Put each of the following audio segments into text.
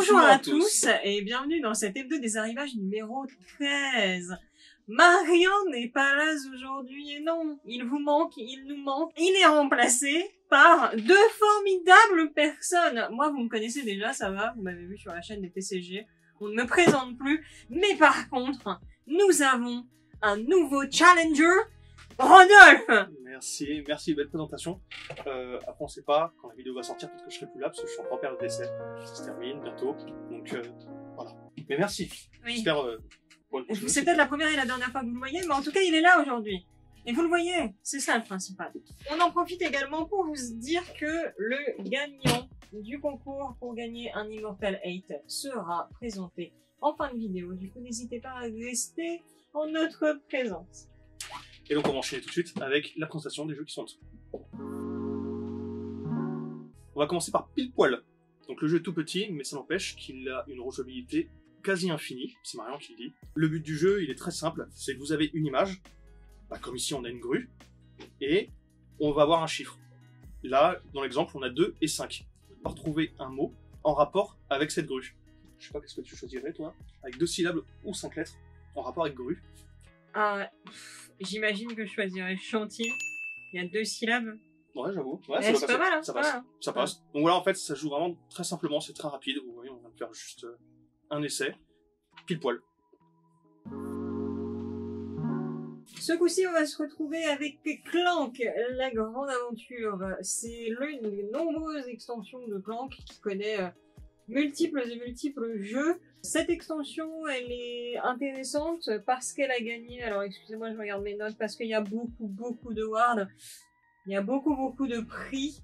Bonjour à tous et bienvenue dans cet hebdo des arrivages numéro 13. Marion n'est pas là aujourd'hui et non, il vous manque, il nous manque. Il est remplacé par deux formidables personnes. Moi, vous me connaissez déjà, ça va, vous m'avez vu sur la chaîne des TCG. On ne me présente plus, mais par contre, nous avons un nouveau challenger, Rodolphe. Merci, belle présentation. Après on sait pas quand la vidéo va sortir, peut-être que je serai plus là parce que je suis en période d'essai. Ça se termine bientôt, donc voilà. Mais merci. Oui. J'espère. C'est peut-être la première et la dernière fois que vous le voyez, mais en tout cas il est là aujourd'hui. Et vous le voyez, c'est ça le principal. On en profite également pour vous dire que le gagnant du concours pour gagner un Immortal 8 sera présenté en fin de vidéo. Du coup, n'hésitez pas à rester en notre présence. Et donc on va enchaîner tout de suite avec la présentation des jeux qui sont en dessous. On va commencer par Pile Poil. Donc le jeu est tout petit, mais ça n'empêche qu'il a une rejouabilité quasi infinie, c'est Marion qui le dit. Le but du jeu, il est très simple, c'est que vous avez une image, comme ici on a une grue, et on va avoir un chiffre. Là, dans l'exemple, on a 2 et 5. On va retrouver un mot en rapport avec cette grue. Je sais pas, qu'est-ce que tu choisirais toi? Avec 2 syllabes ou 5 lettres en rapport avec grue. J'imagine que je choisirais chantier. Il y a 2 syllabes. Ouais, j'avoue. Ouais, c'est pas mal, hein. Ça passe. Voilà. Ça passe. Donc voilà, en fait, ça joue vraiment très simplement, c'est très rapide. Vous voyez, on va faire juste un essai. Pile poil. Ce coup-ci, on va se retrouver avec Clank, la grande aventure. C'est l'une des nombreuses extensions de Clank qui connaît multiples et multiples jeux. Cette extension, elle est intéressante parce qu'elle a gagné, alors excusez-moi, je regarde mes notes, parce qu'il y a beaucoup de awards, il y a beaucoup de prix.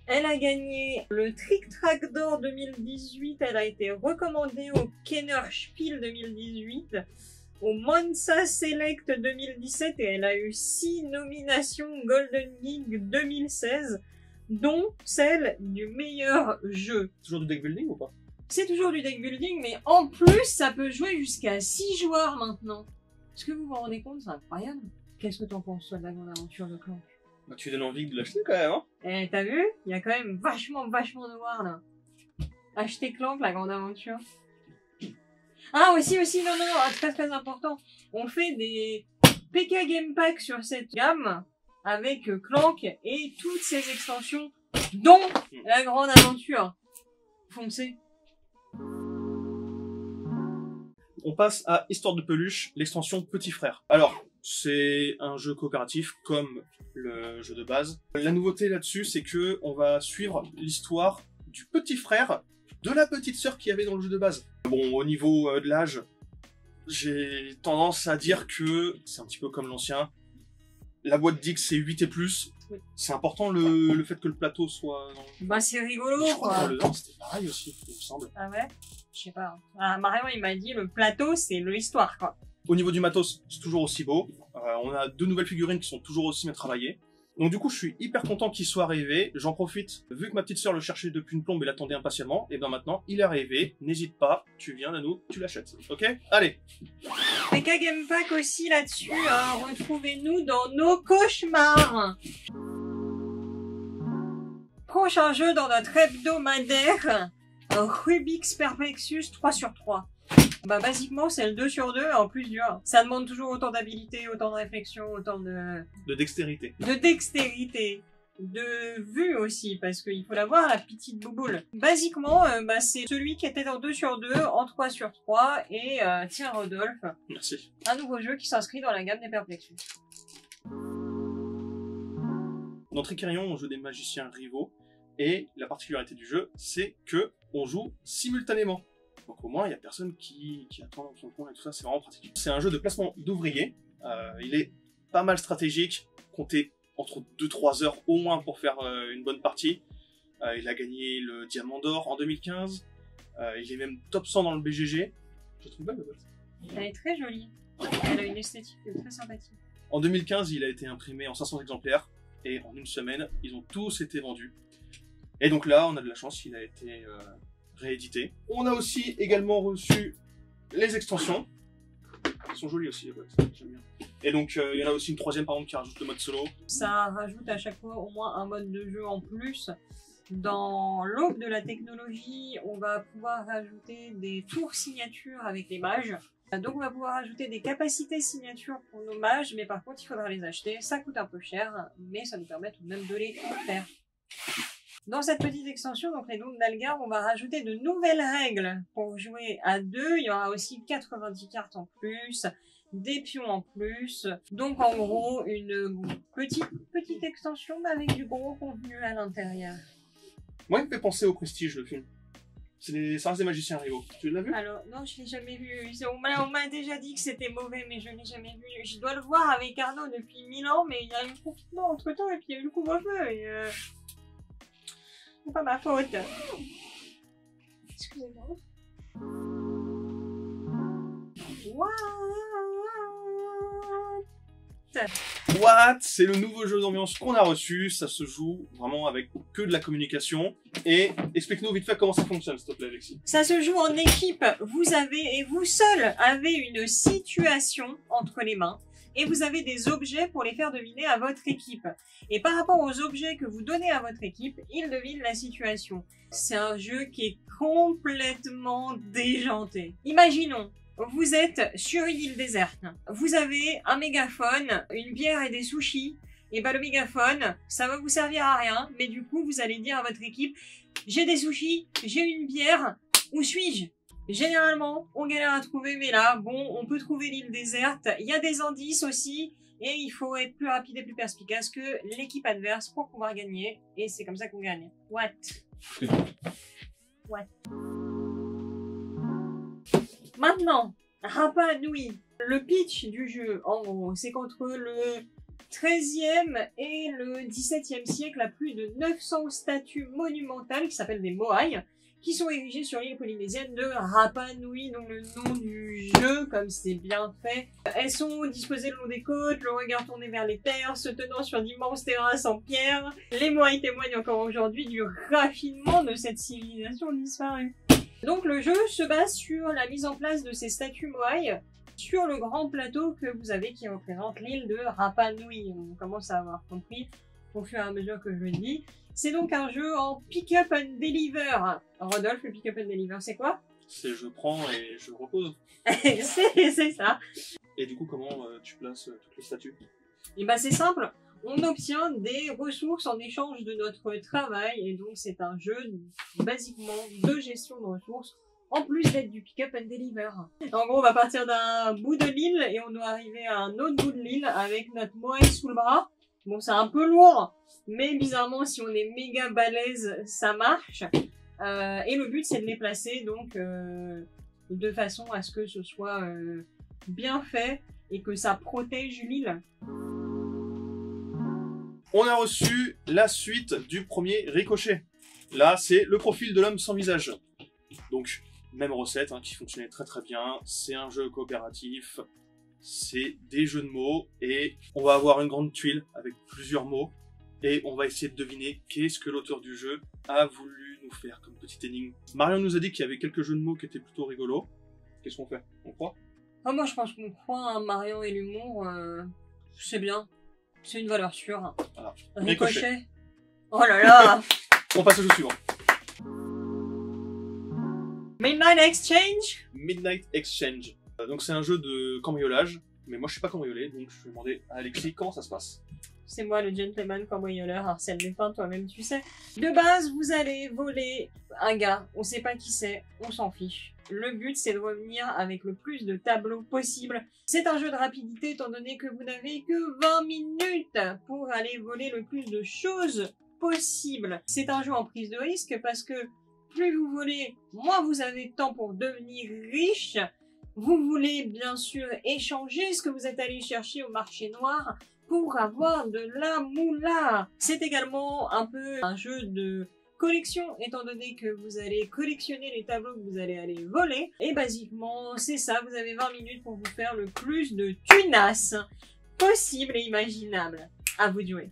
Elle a gagné le Trick Track d'Or 2018, elle a été recommandée au Kenner Spiel 2018, au Monza Select 2017 et elle a eu 6 nominations Golden Geek 2016, dont celle du meilleur jeu. Toujours du deck building ou pas? C'est toujours du deck building, mais en plus, ça peut jouer jusqu'à 6 joueurs maintenant. Est-ce que vous vous rendez compte? C'est incroyable. Qu'est-ce que t'en penses, toi, de la grande aventure de Clank? Bah, tu donnes envie de l'acheter quand même, hein? Eh, t'as vu? Il y a quand même vachement de war, là. Achetez Clank, la grande aventure. Ah, aussi, non, très important. On fait des PK Game Pack sur cette gamme avec Clank et toutes ses extensions, dont la grande aventure. Foncez. On passe à Histoire de Peluche, l'extension Petit Frère. Alors, c'est un jeu coopératif comme le jeu de base. La nouveauté là-dessus, c'est que on va suivre l'histoire du petit frère de la petite sœur qu'il y avait dans le jeu de base. Bon, au niveau de l'âge, j'ai tendance à dire que c'est un petit peu comme l'ancien. La boîte dit que c'est 8 et plus. Oui. C'est important le fait que le plateau soit... Bah c'est rigolo, je crois quoi. que dans le 1, c'était pareil aussi, il me semble. Ah ouais? Je sais pas. Ah, Marion, il m'a dit, le plateau, c'est l'histoire, quoi. Au niveau du matos, c'est toujours aussi beau. On a 2 nouvelles figurines qui sont toujours aussi bien travaillées. Donc du coup, je suis hyper content qu'il soit arrivé. J'en profite, vu que ma petite sœur le cherchait depuis une plombe et l'attendait impatiemment, et bien maintenant, il est arrivé. N'hésite pas, tu viens, Nanou, tu l'achètes. Ok? Allez! PK Game Pack aussi là-dessus, retrouvez-nous dans nos cauchemars. Prochain jeu dans notre hebdomadaire, Rubik's Perplexus 3/3. Bah basiquement c'est le 2/2 en plus du 1. Ça demande toujours autant d'habilité, autant de réflexion, autant de dextérité. De dextérité. De vue aussi, parce qu'il faut la voir, la petite bouboule. Basiquement, c'est celui qui était en 2/2, en 3/3, et tiens Rodolphe. Merci. Un nouveau jeu qui s'inscrit dans la gamme des Perplexus. Dans Trickerion, on joue des magiciens rivaux, et la particularité du jeu, c'est que on joue simultanément. Donc au moins, il n'y a personne qui attend dans son coin et tout ça, c'est vraiment pratique. C'est un jeu de placement d'ouvriers, il est pas mal stratégique, comptez entre 2-3 heures au moins pour faire une bonne partie. Il a gagné le Diamant d'Or en 2015, il est même top 100 dans le BGG. Je trouve belle la boîte. Elle est très jolie, elle a une esthétique très sympathique. En 2015, il a été imprimé en 500 exemplaires, et en une semaine, ils ont tous été vendus. Et donc là, on a de la chance, il a été réédité. On a aussi également reçu les extensions. Elles sont jolies aussi, ouais, j'aime bien. Et donc il y en a aussi une troisième par exemple qui rajoute le mode solo. Ça rajoute à chaque fois au moins un mode de jeu en plus. Dans l'aube de la technologie, on va pouvoir rajouter des tours signatures avec les mages. Donc on va pouvoir ajouter des capacités signatures pour nos mages, mais par contre il faudra les acheter. Ça coûte un peu cher, mais ça nous permet tout de même de les faire. Dans cette petite extension, donc les Dômes d'Algar, on va rajouter de nouvelles règles pour jouer à 2. Il y aura aussi 90 cartes en plus, des pions en plus. Donc en gros, une petite extension mais avec du gros contenu à l'intérieur. Moi, il me fait penser au Prestige, le film. Ça reste des magiciens rivaux. Tu l'as vu? Alors, non, je l'ai jamais vu. On m'a déjà dit que c'était mauvais, mais je l'ai jamais vu. Je dois le voir avec Arnaud depuis 1000 ans, mais il y a eu le confinement entre temps et puis il y a eu le couvre-feu. Et c'est pas ma faute. Excusez-moi. What? C'est le nouveau jeu d'ambiance qu'on a reçu. Ça se joue vraiment avec que de la communication. Et explique-nous vite fait comment ça fonctionne, s'il te plaît, Alexis. Ça se joue en équipe. Vous avez, et vous seul, avez une situation entre les mains. Et vous avez des objets pour les faire deviner à votre équipe. Et par rapport aux objets que vous donnez à votre équipe, ils devinent la situation. C'est un jeu qui est complètement déjanté. Imaginons, vous êtes sur une île déserte. Vous avez un mégaphone, une bière et des sushis. Et bah le mégaphone, ça va vous servir à rien. Mais du coup, vous allez dire à votre équipe, j'ai des sushis, j'ai une bière, où suis-je? Généralement, on galère à trouver, mais là, bon, on peut trouver l'île déserte. Il y a des indices aussi, et il faut être plus rapide et plus perspicace que l'équipe adverse pour pouvoir gagner. Et c'est comme ça qu'on gagne. What? Maintenant, Rapa Nui. Le pitch du jeu, en gros, c'est qu'entre le 13e et le 17e siècle, à plus de 900 statues monumentales qui s'appellent des moai, qui sont érigées sur l'île polynésienne de Rapa Nui, dont le nom du jeu, comme c'est bien fait. Elles sont disposées le long des côtes, le regard tourné vers les terres, se tenant sur d'immenses terrasses en pierre. Les moai témoignent encore aujourd'hui du raffinement de cette civilisation disparue. Donc le jeu se base sur la mise en place de ces statues moai sur le grand plateau que vous avez qui représente l'île de Rapa Nui. On commence à avoir compris au fur et à mesure que je le dis. C'est donc un jeu en pick-up and deliver. Rodolphe, le pick-up and deliver, c'est quoi? C'est je prends et je repose. C'est ça. Et du coup, comment tu places toutes les statues? Et bah c'est simple. On obtient des ressources en échange de notre travail. Et donc c'est un jeu basiquement de gestion de ressources. En plus d'être du pick-up and deliver. En gros, on va partir d'un bout de l'île et on doit arriver à un autre bout de l'île avec notre moai sous le bras. Bon, c'est un peu lourd, mais bizarrement, si on est méga balèze, ça marche. Et le but, c'est de les placer, donc, de façon à ce que ce soit bien fait et que ça protège l'île. On a reçu la suite du premier Ricochet. Là, c'est le profil de l'homme sans visage. Donc, même recette, hein, qui fonctionnait très très bien. C'est un jeu coopératif. C'est des jeux de mots et on va avoir une grande tuile avec plusieurs mots et on va essayer de deviner qu'est-ce que l'auteur du jeu a voulu nous faire comme petite énigme. Marion nous a dit qu'il y avait quelques jeux de mots qui étaient plutôt rigolos. Qu'est-ce qu'on fait? On croit? Ah, moi, je pense qu'on croit, hein, Marion et l'humour, c'est bien. C'est une valeur sûre. Voilà. Ricochet. Oh là là. On passe au jeu suivant. Midnight Exchange. Midnight Exchange. Donc c'est un jeu de cambriolage, mais moi je suis pas cambriolé, donc je vais demander à Alexis comment ça se passe. C'est moi le gentleman cambrioleur, Arsène Lupin, toi-même tu sais. De base, vous allez voler un gars, on sait pas qui c'est, on s'en fiche. Le but c'est de revenir avec le plus de tableaux possible. C'est un jeu de rapidité étant donné que vous n'avez que 20 minutes pour aller voler le plus de choses possible. C'est un jeu en prise de risque parce que plus vous volez, moins vous avez de temps pour devenir riche. Vous voulez bien sûr échanger ce que vous êtes allé chercher au marché noir pour avoir de la moula. C'est également un peu un jeu de collection étant donné que vous allez collectionner les tableaux que vous allez aller voler. Et basiquement c'est ça, vous avez 20 minutes pour vous faire le plus de tunas possible et imaginable. À vous de jouer.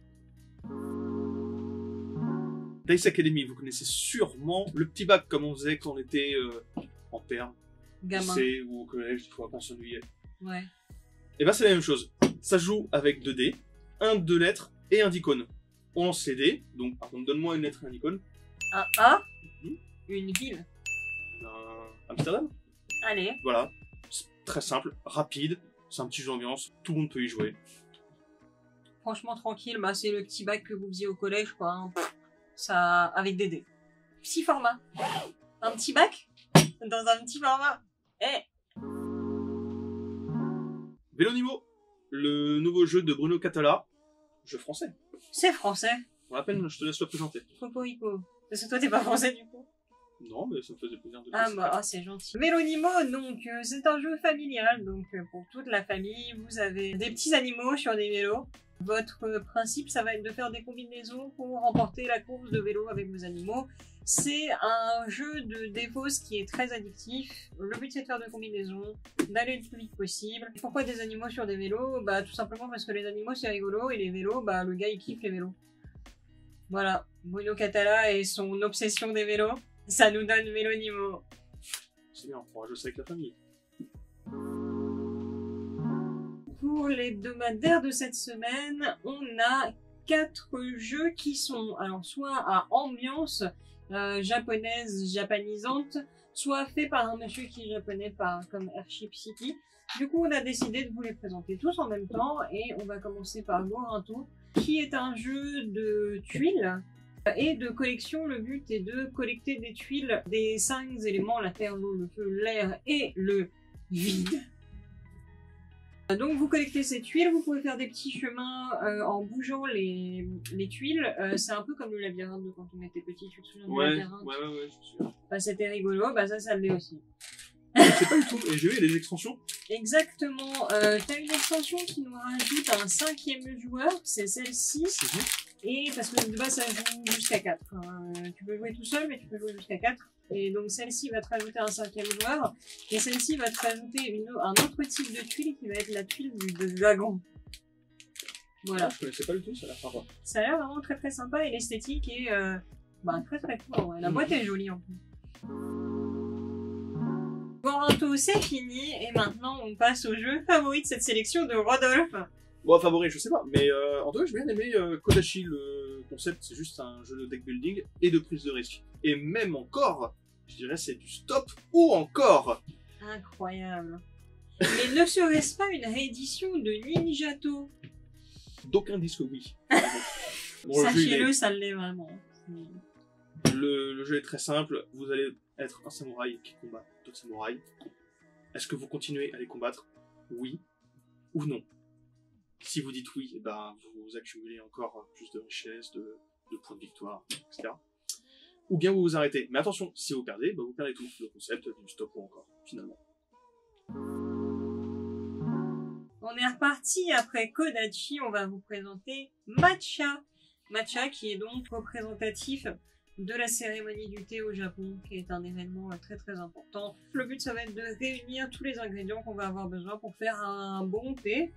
Dice Academy, vous connaissez sûrement le petit bac comme on faisait quand on était en terme. Gamin. Ou au collège, des fois qu'on s'ennuyait. Ouais. Et ben c'est la même chose. Ça joue avec 2 dés, 2 lettres et un icône. On lance les dés, donc par contre donne-moi une lettre et un icône. Un A, Mhm. une ville. Amsterdam. Allez. Voilà, c'est très simple, rapide, c'est un petit jeu d'ambiance, tout le monde peut y jouer. Franchement tranquille, bah c'est le petit bac que vous faisiez au collège quoi. Hein. Ça, avec des dés. Petit format. Un petit bac dans un petit format. Eh. Vélonimo, le nouveau jeu de Bruno Catala, jeu français. C'est français. On l'appelle, je te laisse le présenter. Cocorico. Parce que toi t'es pas français du coup. Non, mais ça me faisait plaisir de Ah le bah ah, c'est gentil. Vélonimo, donc c'est un jeu familial, donc pour toute la famille, vous avez des petits animaux sur des vélos. Votre principe, ça va être de faire des combinaisons pour remporter la course de vélo avec vos animaux. C'est un jeu de défausse qui est très addictif. Le but c'est de faire des combinaisons, d'aller le plus vite possible. Pourquoi des animaux sur des vélos? Bah tout simplement parce que les animaux c'est rigolo et les vélos, bah le gars il kiffe les vélos. Voilà, Bruno Catala et son obsession des vélos. Ça nous donne Vélonimo. C'est bien, on pourra jouer ça avec la famille. Pour l'hebdomadaire de cette semaine, on a 4 jeux qui sont alors soit à ambiance japonaise, japanisante, soit fait par un monsieur qui est japonais comme Airship City. Du coup, on a décidé de vous les présenter tous en même temps et on va commencer par Gorinto, qui est un jeu de tuiles et de collection. Le but est de collecter des tuiles des 5 éléments, la terre, l'eau, le feu, l'air et le vide. Donc vous collectez ces tuiles, vous pouvez faire des petits chemins en bougeant les tuiles. C'est un peu comme le labyrinthe de quand on était petit, tu te souviens du labyrinthe? Ouais, je me souviens. Bah, c'était rigolo, bah ça l'est aussi. C'est pas du tout, et j'ai vu les extensions. Exactement, t'as une extension qui nous rajoute un 5e joueur, c'est celle-ci. Et parce que de base ça joue jusqu'à 4. Tu peux jouer tout seul, mais tu peux jouer jusqu'à 4. Et donc celle-ci va te rajouter un 5e joueur. Et celle-ci va te rajouter un autre type de tuile qui va être la tuile du dragon. Voilà. Je connaissais pas du tout, ça a l'air sympa. Ça a l'air vraiment très très sympa et l'esthétique est très très cool. Ouais. La boîte est jolie en plus. Gorinto c'est fini et maintenant on passe au jeu favori de cette sélection de Rodolphe. Bon, favori, je sais pas, mais en tout cas, j'ai bien aimé Kodachi. Le concept, c'est juste un jeu de deck building et de prise de risque. Et même encore, je dirais, c'est du stop ou encore. Incroyable. Mais ne serait-ce pas une réédition de Ninjato? D'aucuns disent que oui. Sachez-le, ça l'est vraiment. Le jeu est très simple. Vous allez être un samouraï qui combat d'autres samouraïs. Est-ce que vous continuez à les combattre? Oui ou non? Si vous dites oui, eh ben, vous accumulez encore plus de richesses, de points de victoire, etc. Ou bien vous vous arrêtez. Mais attention, si vous perdez, ben vous perdez tout. Le concept du stop ou encore, finalement. On est reparti après Kodachi, on va vous présenter Matcha. Matcha qui est donc représentatif de la cérémonie du thé au Japon, qui est un événement très très important. Le but ça va être de réunir tous les ingrédients qu'on va avoir besoin pour faire un bon thé.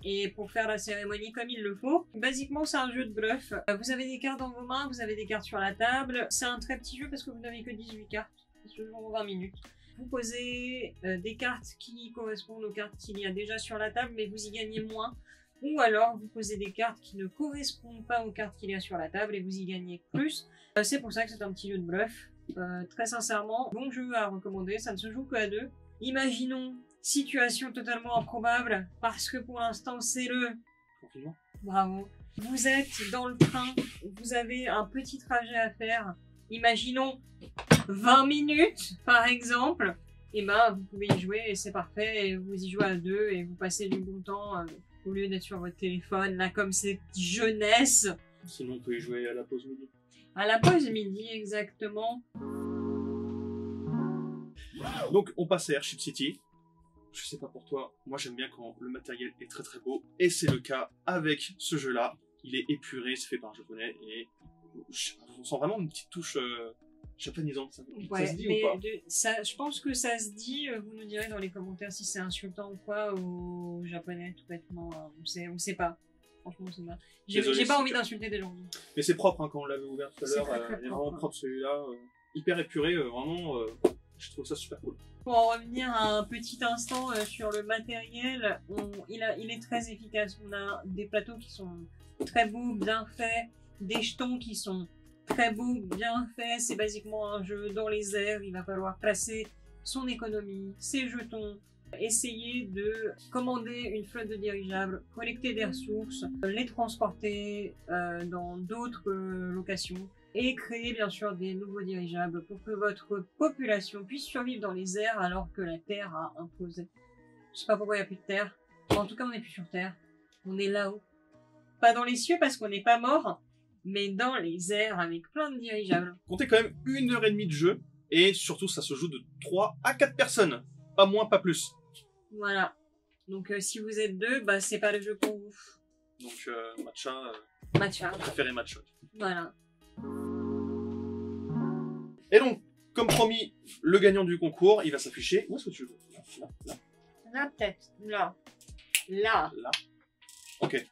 Et pour faire la cérémonie comme il le faut. Basiquement, c'est un jeu de bluff. Vous avez des cartes dans vos mains, vous avez des cartes sur la table. C'est un très petit jeu parce que vous n'avez que 18 cartes. C'est seulement 20 minutes. Vous posez des cartes qui correspondent aux cartes qu'il y a déjà sur la table, mais vous y gagnez moins. Ou alors, vous posez des cartes qui ne correspondent pas aux cartes qu'il y a sur la table et vous y gagnez plus. C'est pour ça que c'est un petit jeu de bluff. Très sincèrement, bon jeu à recommander. Ça ne se joue que à 2. Imaginons... situation totalement improbable, parce que pour l'instant c'est le confinement. Bravo. Vous êtes dans le train, vous avez un petit trajet à faire, imaginons 20 minutes par exemple, et ben vous pouvez y jouer et c'est parfait, et vous y jouez à 2 et vous passez du bon temps au lieu d'être sur votre téléphone, là comme cette jeunesse. Sinon on peut y jouer à la pause midi. À la pause midi, exactement. Donc on passe à Airship City. Je sais pas pour toi, moi j'aime bien quand le matériel est très très beau, et c'est le cas avec ce jeu-là. Il est épuré, c'est fait par un japonais, et on sent vraiment une petite touche japonisante. Ça se dit ou pas? Ça, je pense que ça se dit, vous nous direz dans les commentaires si c'est insultant ou quoi aux japonais, tout bêtement. On sait pas. Franchement, on sait pas. J'ai pas envie d'insulter des gens. Mais c'est propre, hein, quand on l'avait ouvert tout à l'heure, il est vraiment propre celui-là, hyper épuré, vraiment, je trouve ça super cool. Pour en revenir un petit instant sur le matériel, il est très efficace. On a des plateaux qui sont très beaux, bien faits, des jetons qui sont très beau, bien fait. C'est basiquement un jeu dans les airs. Il va falloir placer son économie, ses jetons, essayer de commander une flotte de dirigeables, collecter des ressources, les transporter dans d'autres locations et créer bien sûr des nouveaux dirigeables pour que votre population puisse survivre dans les airs alors que la Terre a implosé. Je sais pas pourquoi il n'y a plus de Terre. En tout cas, on n'est plus sur Terre. On est là-haut. Pas dans les cieux parce qu'on n'est pas mort, mais dans les airs avec plein de dirigeables. Comptez quand même 1h30 de jeu, et surtout ça se joue de 3 à 4 personnes. Pas moins, pas plus. Voilà. Donc si vous êtes deux, bah c'est pas le jeu pour vous. Donc matcha, Matcha. préféré matcha. Voilà. Et donc, comme promis, le gagnant du concours, il va s'afficher. Où est-ce que tu veux? Là. Là peut-être. Là. Là. Là. Ok.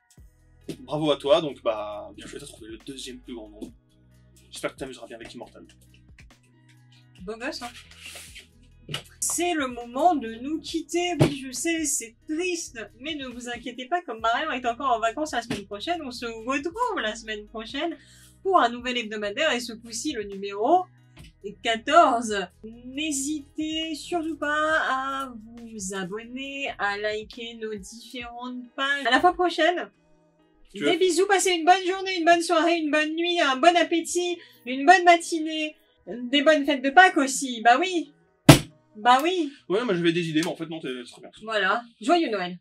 Bravo à toi, donc bah, bien joué, t'as trouvé le deuxième plus grand nombre. J'espère que tu t'amuseras bien avec Immortal. Beau gosse, hein. C'est le moment de nous quitter. Oui, je sais, c'est triste, mais ne vous inquiétez pas, comme Marion est encore en vacances la semaine prochaine, on se retrouve la semaine prochaine pour un nouvel hebdomadaire, et ce coup-ci le numéro 14. N'hésitez surtout pas à vous abonner, à liker nos différentes pages. À la fois prochaine. Des bisous, passez une bonne journée, une bonne soirée, une bonne nuit, un bon appétit, une bonne matinée, des bonnes fêtes de Pâques aussi, bah oui. Bah oui. Ouais, moi j'avais des idées, mais en fait non, c'est très bien. Voilà. Joyeux Noël.